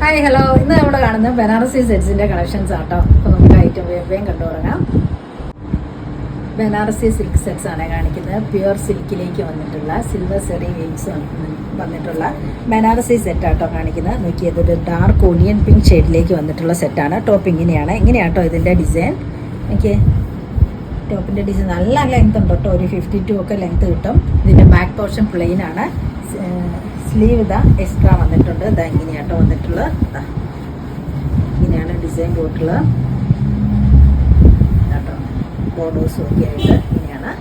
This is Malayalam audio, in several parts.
ഹായ് ഹലോ, ഇന്ന് നമ്മൾ കാണുന്നത് ബനാറസി സെറ്റ്സിന്റെ കളക്ഷൻസ് ആട്ടോ. അപ്പോൾ നമുക്ക് ഐറ്റം വേഗം കണ്ടു തുടങ്ങാം. ബനാറസി സിൽക്ക് സെറ്റ്സ് ആണ് കാണിക്കുന്നത്. പ്യുവർ സിൽക്കിലേക്ക് വന്നിട്ടുള്ള സിൽവർ സെറി വെയിൻസ് വന്നിട്ടുള്ള ബനാറസി സെറ്റ് ആട്ടോ കാണിക്കുന്നത്. നോക്കിയത് ഒരു ഡാർക്ക് ഓണിയൻ പിങ്ക് ഷെയ്ഡിലേക്ക് വന്നിട്ടുള്ള സെറ്റാണ്. ടോപ്പ് ഇങ്ങനെയാട്ടോ ഇതിന്റെ ഡിസൈൻ. ഓക്കെ, ടോപ്പിന്റെ ഡിസൈൻ നല്ല ലെങ്ത് ഉണ്ട് കേട്ടോ, ഒരു 52 ഒക്കെ ലെങ്ത് കിട്ടും. ഇതിന്റെ ബാക്ക് പോർഷൻ പ്ലെയിൻ ആണ്. സ്ലീവ് ഇതാ എക്സ്ട്രാ വന്നിട്ടുണ്ട്. ഇതാ ഇങ്ങനെയാട്ടോ വന്നിട്ടുള്ളത്. ഇങ്ങനെയാണ് ഡിസൈൻ പോയിട്ടുള്ളത് കേട്ടോ. ബോർഡേഴ്സും ഒക്കെ ആയിട്ട് ഇങ്ങനെയാണ്.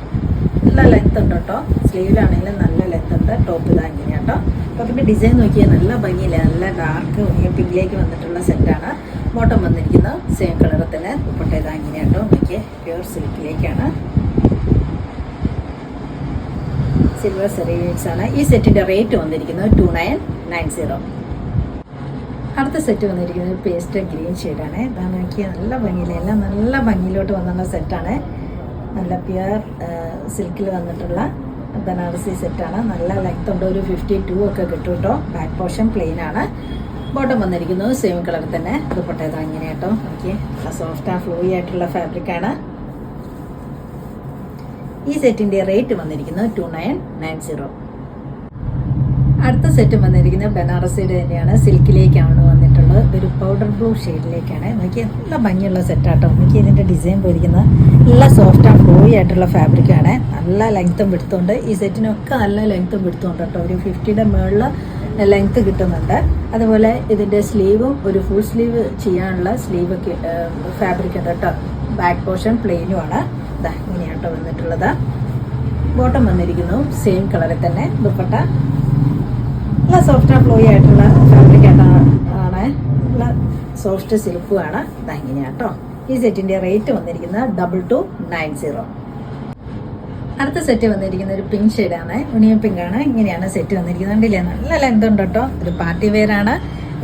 നല്ല ലെങ്ത് ഉണ്ട് കേട്ടോ. സ്ലീവിലാണെങ്കിലും നല്ല ലെങ്ത് ഉണ്ട്. ടോപ്പ് ഇതാ ഇങ്ങനെയാട്ടോ. ടോപ്പിന്റെ ഡിസൈൻ നോക്കിയാൽ നല്ല ഭംഗിയില്ല. നല്ല ഡാർക്ക് പിങ്കിലേക്ക് വന്നിട്ടുള്ള സെറ്റാണ്. ബോട്ടം വന്നിരിക്കുന്നത് സെയിം കളർ തന്നെ. ദുപ്പട്ട ഇതാ ഇങ്ങനെയാട്ടോ. നോക്കിയേ, പ്യുവർ സിൽക്കിലേക്കാണ്. സിൽവർ സെറീസ് ആണ്. ഈ സെറ്റിന്റെ റേറ്റ് വന്നിരിക്കുന്നത് 2990. അടുത്ത സെറ്റ് വന്നിരിക്കുന്നത് പേസ്റ്റ് ഗ്രീൻ ഷെയ്ഡാണ്. ഇതാണ് നോക്കിയാൽ നല്ല ഭംഗിയില്ല. എല്ലാം നല്ല ഭംഗിയിലോട്ട് വന്നിട്ടുള്ള സെറ്റാണ്. നല്ല പ്യുവർ സിൽക്കിൽ വന്നിട്ടുള്ള ബനാറസി സെറ്റാണ്. നല്ല ലെങ്ത് ഉണ്ട്, ഒരു 52 ഒക്കെ കിട്ടും കേട്ടോ. ബാക്ക് പോർഷൻ പ്ലെയിൻ ആണ്. ബോട്ടം വന്നിരിക്കുന്നത് സെയിം കളർ തന്നെ. ദുപ്പട്ട ഇതാ ഇങ്ങനെയാട്ടോ. ഓക്കെ, നല്ല സോഫ്റ്റ് ആൻഡ് ഫ്ലൂയി ആയിട്ടുള്ള ഫാബ്രിക്കാണ്. ഈ സെറ്റിന്റെ റേറ്റ് വന്നിരിക്കുന്നത് 2990. അടുത്ത സെറ്റ് വന്നിരിക്കുന്നത് ബനാറസിയുടെ തന്നെയാണ്. സിൽക്കിലേക്കാണ് വന്നിട്ടുള്ളത്. ഒരു പൗഡർ ബ്ലൂ ഷെയ്ഡിലേക്കാണ്. നോക്കി നല്ല ഭംഗിയുള്ള സെറ്റാട്ടോ. നോക്കി ഇതിന്റെ ഡിസൈൻ പോയിരിക്കുന്നത് നല്ല സോഫ്റ്റ് ആൻഡ് ഫ്ലോയി ആയിട്ടുള്ള ഫാബ്രിക്കാണ്. നല്ല ലെങ്ത്തും പിടുത്തുണ്ട്. ഈ സെറ്റിനൊക്കെ നല്ല ലെങ്ത്തും പിടുത്തുണ്ട് കേട്ടോ. ഒരു 50യുടെ മുകളിൽ ലെങ്ത്ത് കിട്ടുന്നുണ്ട്. അതുപോലെ ഇതിന്റെ സ്ലീവും ഒരു ഫുൾ സ്ലീവ് ചെയ്യാനുള്ള സ്ലീവ് ഫാബ്രിക് ഉണ്ട് കേട്ടോ. ബാക്ക് പോർഷൻ പ്ലെയിനുമാണ്. ഇതാ ഇങ്ങനെയാട്ടോ വന്നിട്ടുള്ളത്. ബോട്ടം വന്നിരിക്കുന്നു സെയിം കളറിൽ തന്നെ. ദുപ്പട്ട നല്ല സോഫ്റ്റ് ആൻഡ് ഫ്ലോയി ആയിട്ടുള്ള ഫാബ്രിക് ആണ്. നല്ല സോഫ്റ്റ് സിൽക്കുമാണ്. ഇതാ ഇങ്ങനെയാട്ടോ. ഈ സെറ്റിന്റെ റേറ്റ് വന്നിരിക്കുന്നത് 2290. അടുത്ത സെറ്റ് വന്നിരിക്കുന്ന ഒരു പിങ്ക് ഷെയ്ഡാണ്. ഒനിയൻ പിങ്ക് ആണ്. ഇങ്ങനെയാണ് സെറ്റ് വന്നിരിക്കുന്നത്. കണ്ടില്ലേ, നല്ല ലെങ്ത് ഉണ്ട് കേട്ടോ. ഒരു പാർട്ടി വെയർ ആണ്.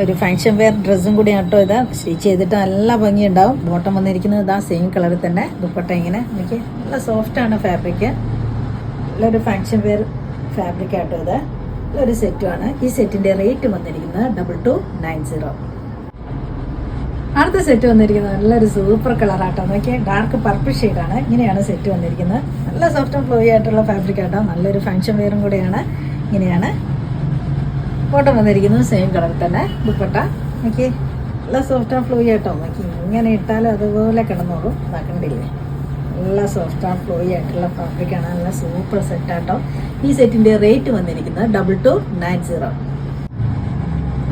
ഒരു ഫങ്ഷൻ വെയർ ഡ്രസ്സും കൂടി കേട്ടോ. ഇത് സ്റ്റിച്ച് ചെയ്തിട്ട് നല്ല ഭംഗി ഉണ്ടാവും. ബോട്ടം വന്നിരിക്കുന്നത് ഇതാ സെയിം കളറിൽ തന്നെ. ദുപ്പട്ട ഇങ്ങനെ എനിക്ക് നല്ല സോഫ്റ്റ് ആണ് ഫാബ്രിക്. നല്ലൊരു ഫങ്ഷൻ വെയർ ഫാബ്രിക് ആട്ടോ. ഇത് നല്ലൊരു സെറ്റുമാണ്. ഈ സെറ്റിന്റെ റേറ്റ് വന്നിരിക്കുന്നത് 2290. അടുത്ത സെറ്റ് വന്നിരിക്കുന്നത് നല്ലൊരു സൂപ്പർ കളറാട്ടോ. നോക്കിയാൽ ഡാർക്ക് പർപ്പിൾ ഷെയ്ഡാണ്. ഇങ്ങനെയാണ് സെറ്റ് വന്നിരിക്കുന്നത്. നല്ല സോഫ്റ്റ് ആൻഡ് ഫ്ലോയി ആയിട്ടുള്ള ഫാബ്രിക് ആട്ടോ. നല്ലൊരു ഫങ്ഷൻ വെയറും കൂടെയാണ്. ഇങ്ങനെയാണ് ബോട്ടം വന്നിരിക്കുന്നത് സെയിം കളർ തന്നെ. ദുപ്പട്ട നോക്കി നല്ല സോഫ്റ്റ് ആൻഡ് ഫ്ലോയി ആട്ടോ. നോക്കി ഇങ്ങനെ ഇട്ടാലും അതുപോലെ കിടന്നോളും. കണ്ടില്ലേ, നല്ല സോഫ്റ്റ് ആൻഡ് ഫ്ലോയി ആയിട്ടുള്ള ഫാബ്രിക്കാണ്. നല്ല സൂപ്പർ സെറ്റ് ആട്ടോ. ഈ സെറ്റിന്റെ റേറ്റ് വന്നിരിക്കുന്നത് 2290.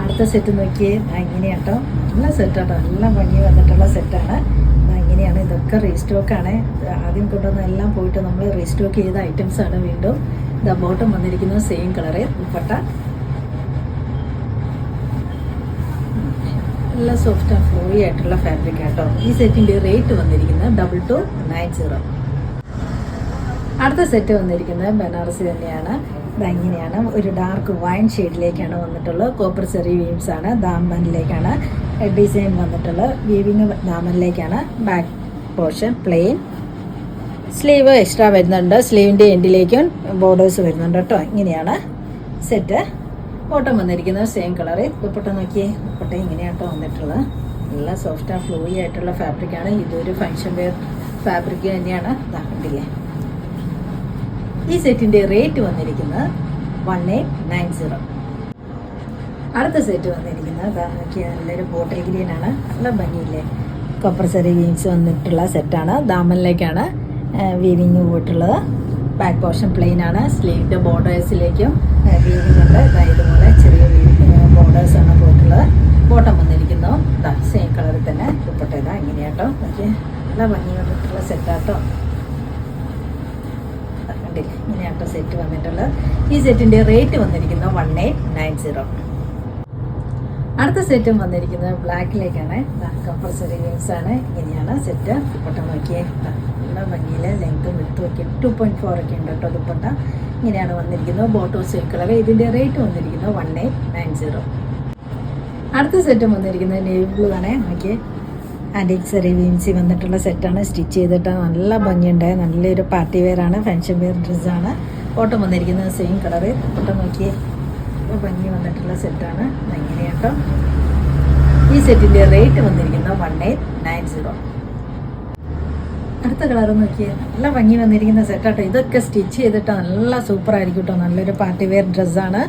അടുത്ത സെറ്റ് നോക്കിയേ, ഇങ്ങനെയാട്ടോ. നല്ല സെറ്റാട്ടോ. നല്ല ഭംഗി വന്നിട്ടുള്ള സെറ്റാണ്. ഇങ്ങനെയാണ്. ഇതൊക്കെ റീസ്റ്റോക്കാണ്. ആദ്യം കൊണ്ടുവന്ന എല്ലാം പോയിട്ട് നമ്മൾ റീസ്റ്റോക്ക് ചെയ്ത ഐറ്റംസ് ആണ്. വീണ്ടും ഇതാ ബോട്ടം വന്നിരിക്കുന്നത് സെയിം കളറ്. ദുപ്പട്ട നല്ല സോഫ്റ്റ് ആൻഡ് ഫ്ലോയി ആയിട്ടുള്ള ഫാബ്രിക് ആട്ടോ. ഈ സെറ്റിന്റെ റേറ്റ് വന്നിരിക്കുന്നത് 2290. അടുത്ത സെറ്റ് വന്നിരിക്കുന്നത് ബനാറസി തന്നെയാണ്. ഇങ്ങനെയാണ്. ഒരു ഡാർക്ക് വൈൻ ഷെയ്ഡിലേക്കാണ് വന്നിട്ടുള്ളത്. കോപ്പർ സെറി വീവ്സ് ആണ്. ദാമനിലേക്കാണ് ഡിസൈൻ വന്നിട്ടുള്ളത്. വീവിങ് ദാമനിലേക്കാണ്. Back portion plain. Sleeve extra വരുന്നുണ്ട്. സ്ലീവിന്റെ എൻഡിലേക്കും ബോർഡേഴ്സ് വരുന്നുണ്ട് കേട്ടോ. ഇങ്ങനെയാണ് സെറ്റ്. ബോട്ടം വന്നിരിക്കുന്നത് സെയിം കളറ്. ദുപ്പട്ട നോക്കിയേ, ദുപ്പട്ട ഇങ്ങനെയാട്ടോ വന്നിട്ടുള്ളത്. നല്ല സോഫ്റ്റ് ആൻഡ് ഫ്ലോയി ആയിട്ടുള്ള ഫാബ്രിക്കാണ്. ഇതൊരു ഫങ്ഷൻ വെയർ ഫാബ്രിക് തന്നെയാണ്. കണ്ടില്ലേ. ഈ സെറ്റിന്റെ റേറ്റ് വന്നിരിക്കുന്നത് 1890. അടുത്ത സെറ്റ് വന്നിരിക്കുന്നത് നോക്കിയാൽ നല്ലൊരു ബോട്ടിൽ ഗ്രീൻ ആണ്. നല്ല ഭംഗിയില്ലേ. കോപ്പർ സെറി വീവിങ്സ് വന്നിട്ടുള്ള സെറ്റാണ്. ദാമനിലേക്കാണ് വീവിങ് പോയിട്ടുള്ളത്. ബാക്ക് പോർഷൻ പ്ലെയിൻ ആണ്. സ്ലീവിന്റെ ബോർഡേഴ്സിലേക്കും വീവിങ് ഉണ്ട്. ഇതുപോലെ ചെറിയ ബോർഡേഴ്സ് ആണ് പോയിട്ടുള്ളത്. ബോട്ടം വന്നിരിക്കുന്നു സെയിം കളറിൽ തന്നെ. ദുപ്പട്ട ഇതാ ഇങ്ങനെയാട്ടോ. ഓക്കെ, നല്ല ഭംഗി വന്നിട്ടുള്ള സെറ്റാട്ടോ. കണ്ടില്ലേ, ഇങ്ങനെയാട്ടോ സെറ്റ് വന്നിട്ടുള്ളത്. ഈ സെറ്റിന്റെ റേറ്റ് വന്നിരിക്കുന്നത് 1890. അടുത്ത സെറ്റും വന്നിരിക്കുന്നത് ബ്ലാക്കിലേക്കാണ്. കമ്പൽസറി വീവ്സ് ആണ്. ഇങ്ങനെയാണ് സെറ്റ്. ദുപ്പട്ട നോക്കിയേ, നല്ല ഭംഗിയിലെ ലെങ്ത്തും വിട്ടും ഒക്കെ 2.4 ഒക്കെ ഉണ്ട് കേട്ടോ. ദുപ്പട്ട ഇങ്ങനെയാണ് വന്നിരിക്കുന്നത്. Bottom same colour. ഇതിന്റെ റേറ്റ് വന്നിരിക്കുന്നത് 1890. അടുത്ത സെറ്റും വന്നിരിക്കുന്നത് നേവി ബ്ലൂ ആണ്. നോക്കിയേ, ആൻറ്റിക് സെറി വീവ്സ് വന്നിട്ടുള്ള സെറ്റാണ്. സ്റ്റിച്ച് ചെയ്തിട്ട് നല്ല ഭംഗിയുണ്ട്. നല്ലൊരു പാർട്ടി വെയർ ആണ്. ഫങ്ഷൻ വെയർ ഡ്രസ്സാണ്. ബോട്ടം വന്നിരിക്കുന്നത് സെയിം കളറ്. ബോട്ടം നോക്കിയേ, ഭംഗി വന്നിട്ടുള്ള സെറ്റാണ്. ഇങ്ങനെയാട്ടോ. ഈ സെറ്റിന്റെ റേറ്റ് വന്നിരിക്കുന്നത് 1890. അടുത്ത കളർ നോക്കിയേ, നല്ല ഭംഗി വന്നിരിക്കുന്ന സെറ്റാട്ടോ. ഇതൊക്കെ സ്റ്റിച്ച് ചെയ്തിട്ട് നല്ല സൂപ്പർ ആയിരിക്കും കേട്ടോ. നല്ലൊരു പാർട്ടി വെയർ ഡ്രസ്സാണ്.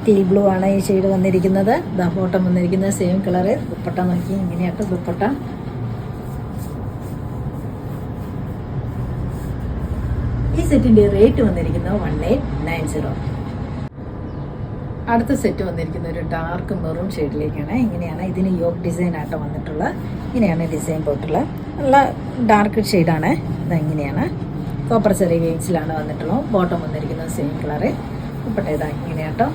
ടീ ബ്ലൂ ആണ് ഈ ഷെയ്ഡ് വന്നിരിക്കുന്നത്. ദാ ബോട്ടം വന്നിരിക്കുന്നത് സെയിം കളറ്. ദുപ്പട്ട നോക്കി ഇങ്ങനെയാട്ടോ ദുപ്പട്ട. ഈ സെറ്റിന്റെ റേറ്റ് വന്നിരിക്കുന്നത് 1890. അടുത്ത സെറ്റ് വന്നിരിക്കുന്ന ഒരു ഡാർക്ക് മെറൂൺ ഷെയ്ഡിലേക്കാണ്. ഇങ്ങനെയാണ് ഇതിന് യോക്ക് ഡിസൈൻ ആട്ടോ വന്നിട്ടുള്ളത്. ഇങ്ങനെയാണ് ഡിസൈൻ പോയിട്ടുള്ളത്. നല്ല ഡാർക്ക് ഷെയ്ഡാണ്. ഇതെങ്ങനെയാണ് കോപ്പർ ചെറിയ വെയിൻസിലാണ് വന്നിട്ടുള്ളത്. ബോട്ടം വന്നിരിക്കുന്നത് സെയിം കളറ്. ദുപ്പട്ട ഇതാ ഇങ്ങനെയാട്ടോ.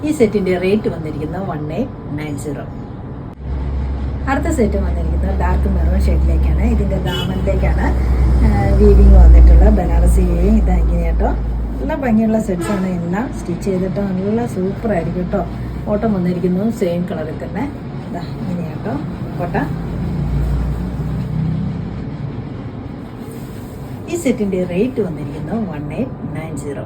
ഈ സെറ്റിന്റെ റേറ്റ് വന്നിരിക്കുന്നത് 1890. അടുത്ത സെറ്റ് വന്നിരിക്കുന്നത് ഡാർക്ക് മെറൂൺ ഷെയ്ഡിലേക്കാണ്. ഇതിന്റെ ദാമനിലേക്കാണ് വീവിങ് വന്നിട്ടുള്ളത്. ബനാറസി വീവിങ് ഇതാ ഇങ്ങനെയാട്ടോ. നല്ല ഭംഗിയുള്ള സെറ്റ്സാണ്. എല്ലാം സ്റ്റിച്ച് ചെയ്തിട്ട് നല്ല സൂപ്പർ ആയിരിക്കും കേട്ടോ. ബോട്ടം വന്നിരിക്കുന്നു സെയിം കളറിൽ തന്നെ. ഇതാ ഇങ്ങനെയാട്ടോ കോട്ട. ഈ സെറ്റിന്റെ റേറ്റ് വന്നിരിക്കുന്നത് 1890.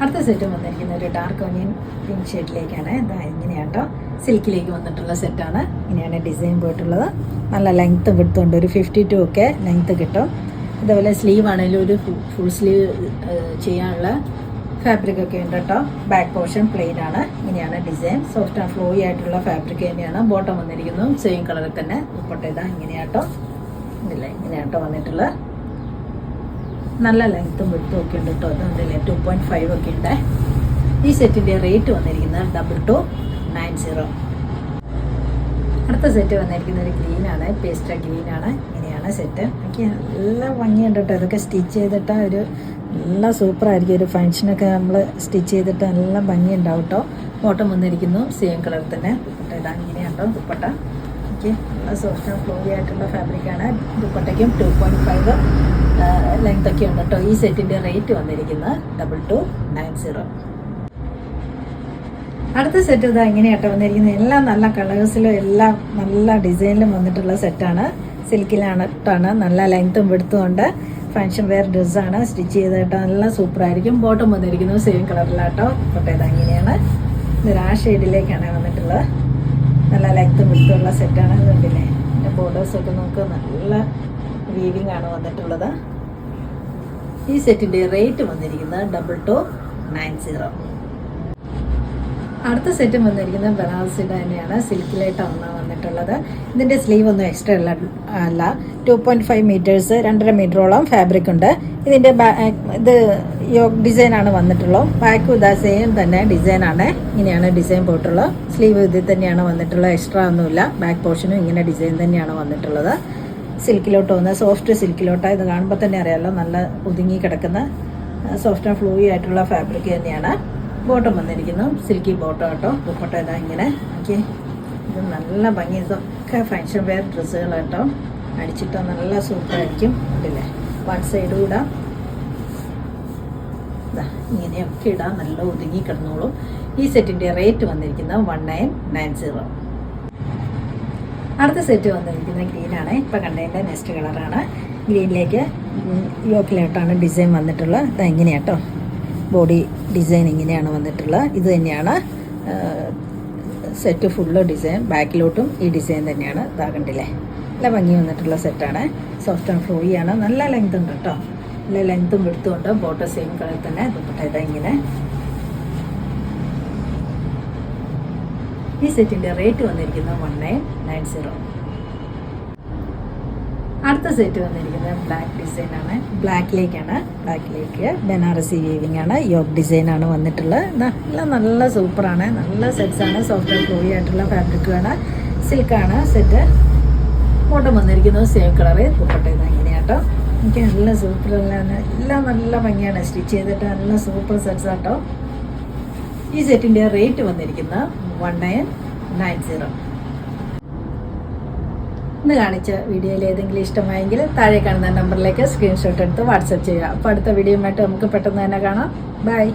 അടുത്ത സെറ്റ് വന്നിരിക്കുന്ന ഒരു ഡാർക്ക് ഓണിയൻ പിങ്ക് ഷെയ്ഡിലേക്കാണ്. ഇതാ ഇങ്ങനെയാട്ടോ സിൽക്കിലേക്ക് വന്നിട്ടുള്ള സെറ്റാണ്. ഇങ്ങനെയാണ് ഡിസൈൻ പോയിട്ടുള്ളത്. നല്ല ലെങ്ത്ത് വിടുത്തുണ്ട്. ഒരു 52 ഒക്കെ ലെങ്ത്ത് കിട്ടും. ഇതുപോലെ സ്ലീവ് ആണെങ്കിലും ഒരു ഫുൾ സ്ലീവ് ചെയ്യാനുള്ള ഫാബ്രിക് ഒക്കെ ഉണ്ട് കേട്ടോ. ബാക്ക് പോർഷൻ പ്ലെയിൻ ആണ്. ഇങ്ങനെയാണ് ഡിസൈൻ. സോഫ്റ്റ് ആൻഡ് ഫ്ലോയി ആയിട്ടുള്ള ഫാബ്രിക് തന്നെയാണ്. ബോട്ടം വന്നിരിക്കുന്നു സെയിം കളറിൽ തന്നെ. ദുപ്പട്ട ഇതാ ഇങ്ങനെയാട്ടോ. ഇതില്ലേ ഇങ്ങനെയാട്ടോ വന്നിട്ടുള്ളത്. നല്ല ലെങ്ത്തും വിടുത്തും ഒക്കെ ഉണ്ട് കേട്ടോ. ഇതുണ്ടല്ലേ 2.5 ഒക്കെ ഉണ്ട്. ഈ സെറ്റിന്റെ റേറ്റ് വന്നിരിക്കുന്നത് 2290. അടുത്ത സെറ്റ് വന്നിരിക്കുന്ന ഒരു ഗ്രീനാണ്. പേസ്റ്റ ഗ്രീനാണ്. ഇങ്ങനെയാണ് സെറ്റ്. എനിക്ക് നല്ല ഭംഗിയുണ്ട് കേട്ടോ. ഇതൊക്കെ സ്റ്റിച്ച് ചെയ്തിട്ട് ഒരു നല്ല സൂപ്പറായിരിക്കും. ഒരു ഫങ്ഷനൊക്കെ നമ്മൾ സ്റ്റിച്ച് ചെയ്തിട്ട് നല്ല ഭംഗി ഉണ്ടാവും കേട്ടോ. ബോട്ടം വന്നിരിക്കുന്നു സെയിം കളറിൽ തന്നെ. ദുപ്പട്ട ഇതാ ഇങ്ങനെയാട്ടോ ദുപ്പട്ട. എനിക്ക് നല്ല സോഫ്റ്റ് ആൻഡ് ഫ്ലോയി ആയിട്ടുള്ള ഫാബ്രിക്കാണ്. ദുപ്പട്ടയ്ക്കും 2.5 ലെങ്ത് ഒക്കെ ഉണ്ട് കേട്ടോ. ഈ സെറ്റിന്റെ റേറ്റ് വന്നിരിക്കുന്നത് 2290. അടുത്ത സെറ്റ് ഇതാ ഇങ്ങനെയാട്ടോ വന്നിരിക്കുന്നത്. എല്ലാം നല്ല കളേഴ്സിലും എല്ലാം നല്ല ഡിസൈനിലും വന്നിട്ടുള്ള സെറ്റാണ്. സിൽക്കിലാണ്. നല്ല ലെങ്ത്തും വിടുത്തും ഉണ്ട്. ഫങ്ഷൻ വെയർ ഡ്രസ്സാണ്. സ്റ്റിച്ച് ചെയ്തിട്ട് നല്ല സൂപ്പറായിരിക്കും. ബോട്ടം വന്നിരിക്കുന്നത് സെയിം കളറിലാട്ടോ. ദുപ്പട്ട ഇതാ ഇങ്ങനെയാണ്. ഇതൊരു ആ ഷെയ്ഡിലേക്കാണ് വന്നിട്ടുള്ളത്. നല്ല ലെങ്ത്തും വിടുത്തുള്ള സെറ്റാണ്. കണ്ടില്ലേ എൻ്റെ ബോർഡേഴ്സൊക്കെ നമുക്ക് നല്ല വീവിങ് ആണ് വന്നിട്ടുള്ളത്. ഈ സെറ്റിന്റെ റേറ്റ് വന്നിരിക്കുന്നത് 2290. അടുത്ത സെറ്റ് വന്നിരിക്കുന്നത് ബനാറസിയുടെ തന്നെയാണ്. സിൽക്കിലായിട്ടാണ് വന്നിട്ടുള്ളത്. ഇതിന്റെ സ്ലീവ് ഒന്നും എക്സ്ട്രാ അല്ല. 2.5 മീറ്റേഴ്സ് 2.5 മീറ്ററോളം ഫാബ്രിക് ഉണ്ട്. ഇതിന്റെ ഇത് യോക്ക് ഡിസൈൻ ആണ് വന്നിട്ടുള്ളത്. ബാക്കും ഇതാ സെയിം തന്നെ ഡിസൈനാണ്. ഇങ്ങനെയാണ് ഡിസൈൻ പോയിട്ടുള്ളത്. സ്ലീവ് ഇതിൽ തന്നെയാണ് വന്നിട്ടുള്ളത്. എക്സ്ട്രാ ഒന്നുമില്ല. ബാക്ക് പോർഷനും ഇങ്ങനെ ഡിസൈൻ തന്നെയാണ് വന്നിട്ടുള്ളത്. സിൽക്കിലോട്ട് വന്ന സോഫ്റ്റ് സിൽക്കിലോട്ട്. ഇത് കാണുമ്പോൾ തന്നെ അറിയാമല്ലോ നല്ല ഒതുങ്ങി കിടക്കുന്ന സോഫ്റ്റ് ആൻഡ് ഫ്ലൂയി ആയിട്ടുള്ള ഫാബ്രിക് തന്നെയാണ്. ബോട്ടം വന്നിരിക്കുന്നു സിൽക്കി ബോട്ടം കേട്ടോ. ദുപ്പട്ട ഇതാ ഇങ്ങനെ. ഓക്കെ, ഇത് നല്ല ഭംഗി. ഇതൊക്കെ ഫങ്ഷൻ വെയർ ഡ്രസ്സുകൾ കേട്ടോ. അടിച്ചിട്ടോ നല്ല സൂപ്പറായിരിക്കും. അതില്ലേ വൺ സൈഡും ഇടാം. ഇങ്ങനെയൊക്കെ ഇടാം. നല്ല ഒതുങ്ങി കിടന്നോളും. ഈ സെറ്റിന്റെ റേറ്റ് വന്നിരിക്കുന്നത് 1990. അടുത്ത സെറ്റ് വന്നിരിക്കുന്നത് ഗ്രീനാണ്. ഇപ്പം കണ്ടതിൻ്റെ നെക്സ്റ്റ് കളറാണ്. ഗ്രീനിലേക്ക് യോക്കിലായിട്ടാണ് ഡിസൈൻ വന്നിട്ടുള്ളത്. ഇത് എങ്ങനെയാട്ടോ ബോഡി ഡിസൈൻ ഇങ്ങനെയാണ് വന്നിട്ടുള്ളത്. ഇത് തന്നെയാണ് സെറ്റ് ഫുള്ള് ഡിസൈൻ. ബാക്കിലോട്ടും ഈ ഡിസൈൻ തന്നെയാണ്. ഇതാകണ്ടില്ലേ നല്ല ഭംഗി വന്നിട്ടുള്ള സെറ്റാണ്. സോഫ്റ്റ് ആൻഡ് ഫ്ലോയി ആണ്. നല്ല ലെങ്ത് ഉണ്ട് കേട്ടോ. നല്ല ലെങ്ത്തും വിടുത്തുണ്ട്. ബോട്ടം സെയിം കളർ തന്നെ. ദുപ്പട്ട ഇതാ ഇങ്ങനെ. ഈ സെറ്റിന്റെ റേറ്റ് വന്നിരിക്കുന്നത് 1990. അടുത്ത സെറ്റ് വന്നിരിക്കുന്നത് ബ്ലാക്ക് ഡിസൈൻ ആണ്. ബ്ലാക്കിലേക്ക് ബനാറസി വീവിംഗ് ആണ്. യോക്ക് ഡിസൈൻ ആണ് വന്നിട്ടുള്ളത്. നല്ല നല്ല സൂപ്പറാണ്. നല്ല സെറ്റ്സ് ആണ്. സോഫ്റ്റ് ആൻഡ് ഫ്ലോയി ആയിട്ടുള്ള ഫാബ്രിക്കാണ്. സിൽക്കാണ് സെറ്റ്. ബോട്ടം വന്നിരിക്കുന്നത് സെയിം കളറ്. ദുപ്പട്ട ഇതാ ഇങ്ങനെയാട്ടോ. എനിക്ക് നല്ല സൂപ്പറല്ലാണ്. എല്ലാം നല്ല ഭംഗിയാണ്. സ്റ്റിച്ച് ചെയ്തിട്ട് നല്ല സൂപ്പർ സെറ്റ്സ് ആട്ടോ. ഈ സെറ്റിന്റെ റേറ്റ് വന്നിരിക്കുന്നത് 1990. ഇന്ന് കാണിച്ച വീഡിയോയിൽ ഏതെങ്കിലും ഇഷ്ടമായെങ്കിൽ താഴെ കാണുന്ന നമ്പറിലേക്ക് സ്ക്രീൻഷോട്ട് എടുത്ത് വാട്സപ്പ് ചെയ്യുക. അപ്പോൾ അടുത്ത വീഡിയോയുമായിട്ട് നമുക്ക് പെട്ടെന്ന് തന്നെ കാണാം. ബൈ.